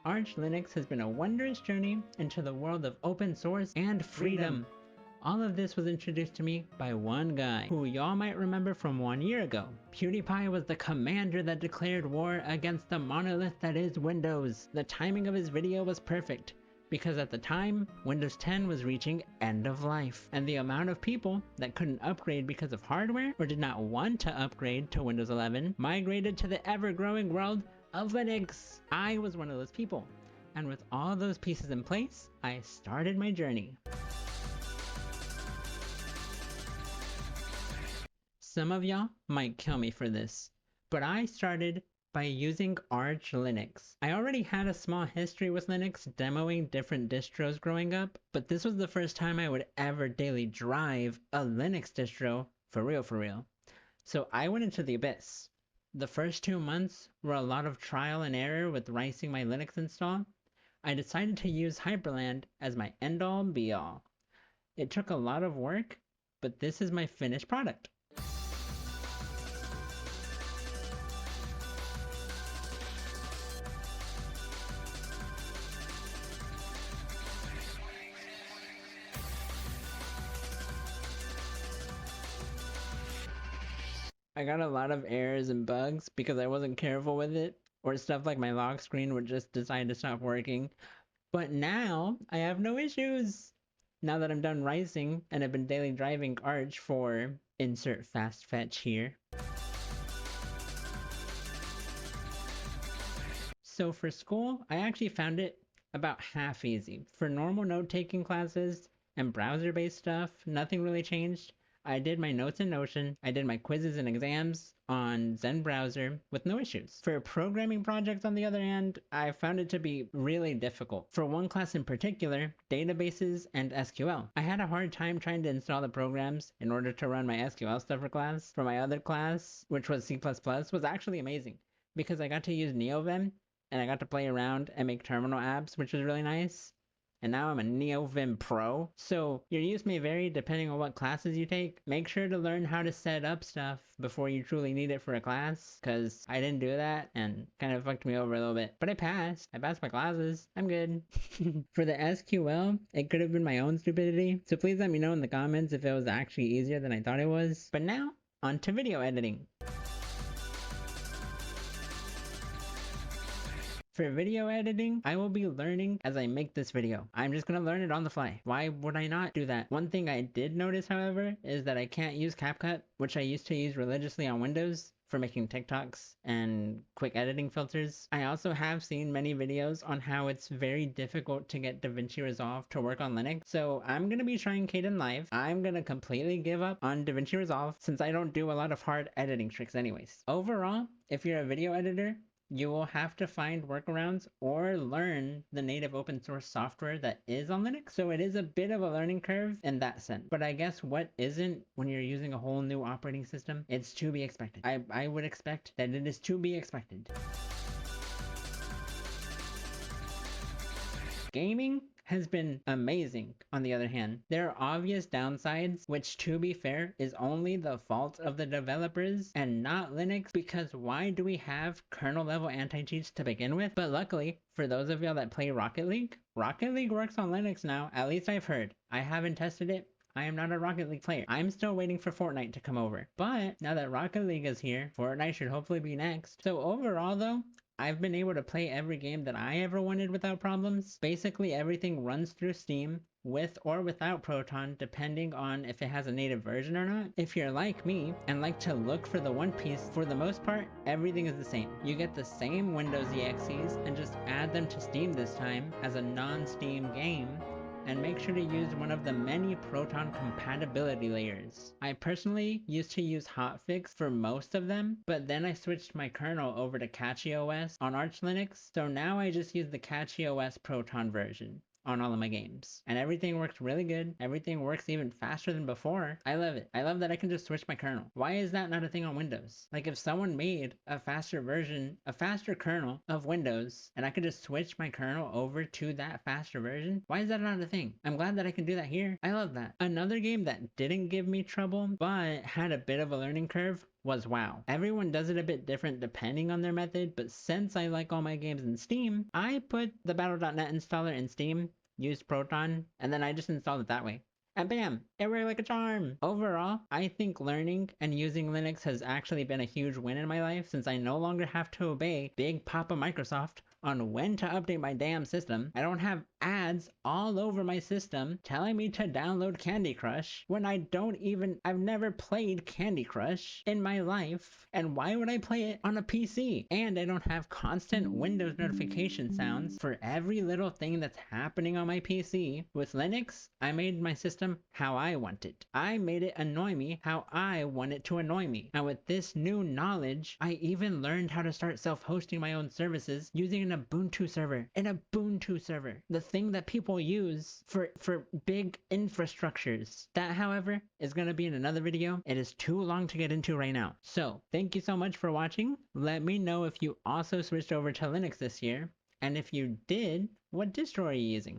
Arch Linux has been a wondrous journey into the world of open source and freedom. All of this was introduced to me by one guy, who y'all might remember from 1 year ago. PewDiePie was the commander that declared war against the monolith that is Windows. The timing of his video was perfect, because at the time, Windows 10 was reaching end of life, and the amount of people that couldn't upgrade because of hardware or did not want to upgrade to Windows 11 migrated to the ever-growing world of Linux. I was one of those people, and with all those pieces in place, I started my journey. Some of y'all might kill me for this, but I started by using Arch Linux. I already had a small history with Linux, demoing different distros growing up, but this was the first time I would ever daily drive a Linux distro for real. So I went into the abyss. The first 2 months were a lot of trial and error with ricing my Linux install. I decided to use Hyprland as my end-all be-all. It took a lot of work, but this is my finished product. I got a lot of errors and bugs because I wasn't careful with it, or stuff like my lock screen would just decide to stop working. But now, I have no issues! Now that I'm done ricing, and I've been daily driving Arch for insert fast fetch here. So for school, I actually found it about half easy. For normal note-taking classes and browser-based stuff, nothing really changed. I did my notes in Notion, I did my quizzes and exams on Zen Browser with no issues. For programming projects, on the other hand, I found it to be really difficult. For one class in particular, databases and SQL, I had a hard time trying to install the programs in order to run my SQL stuff for class. For my other class, which was C++, was actually amazing because I got to use NeoVim and I got to play around and make terminal apps, which was really nice. And now I'm a NeoVim Pro. So your use may vary depending on what classes you take. Make sure to learn how to set up stuff before you truly need it for a class, because I didn't do that and kind of fucked me over a little bit. But I passed my classes. I'm good. For the SQL, it could have been my own stupidity. So please let me know in the comments if it was actually easier than I thought it was. But now, on to video editing. For video editing, I will be learning as I make this video. I'm just gonna learn it on the fly. Why would I not do that? One thing I did notice, however, is that I can't use CapCut, which I used to use religiously on Windows for making TikToks and quick editing filters. I also have seen many videos on how it's very difficult to get DaVinci Resolve to work on Linux, so I'm gonna be trying Kdenlive. I'm gonna completely give up on DaVinci Resolve since I don't do a lot of hard editing tricks anyways. Overall, if you're a video editor, you will have to find workarounds or learn the native open source software that is on Linux. So it is a bit of a learning curve in that sense. But I guess what isn't when you're using a whole new operating system? It's to be expected. I would expect that it is to be expected. Gaming has been amazing, on the other hand. There are obvious downsides, which to be fair is only the fault of the developers and not Linux, because why do we have kernel level anti-cheats to begin with? But luckily, for those of y'all that play Rocket League works on Linux now, at least I've heard. I haven't tested it. I am not a Rocket League player. I'm still waiting for Fortnite to come over. But now that Rocket League is here, Fortnite should hopefully be next. So overall though, I've been able to play every game that I ever wanted without problems. Basically everything runs through Steam, with or without Proton, depending on if it has a native version or not. If you're like me and like to look for the one piece, for the most part, everything is the same. You get the same Windows EXEs and just add them to Steam this time as a non-Steam game, and make sure to use one of the many Proton compatibility layers. I personally used to use Hotfix for most of them, but then I switched my kernel over to CatchyOS on Arch Linux, so now I just use the CatchyOS Proton version on all of my games. And everything works really good. Everything works even faster than before. I love it. I love that I can just switch my kernel. Why is that not a thing on Windows? Like if someone made a faster version, a faster kernel of Windows, and I could just switch my kernel over to that faster version, why is that not a thing? I'm glad that I can do that here. I love that. Another game that didn't give me trouble, but had a bit of a learning curve was WoW. Everyone does it a bit different depending on their method, but since I like all my games in Steam, I put the Battle.net installer in Steam, used Proton, and then I just installed it that way. And bam, it worked like a charm. Overall, I think learning and using Linux has actually been a huge win in my life since I no longer have to obey Big Papa Microsoft on when to update my damn system. I don't have ads all over my system telling me to download Candy Crush when I've never played Candy Crush in my life. And why would I play it on a PC? And I don't have constant Windows notification sounds for every little thing that's happening on my PC. With Linux, I made my system how I want it. I made it annoy me how I want it to annoy me. And with this new knowledge, I even learned how to start self-hosting my own services using an Ubuntu server. An Ubuntu server. The thing that people use for big infrastructures. That, however, is going to be in another video. It is too long to get into right now. So, thank you so much for watching. Let me know if you also switched over to Linux this year. And if you did, what distro are you using?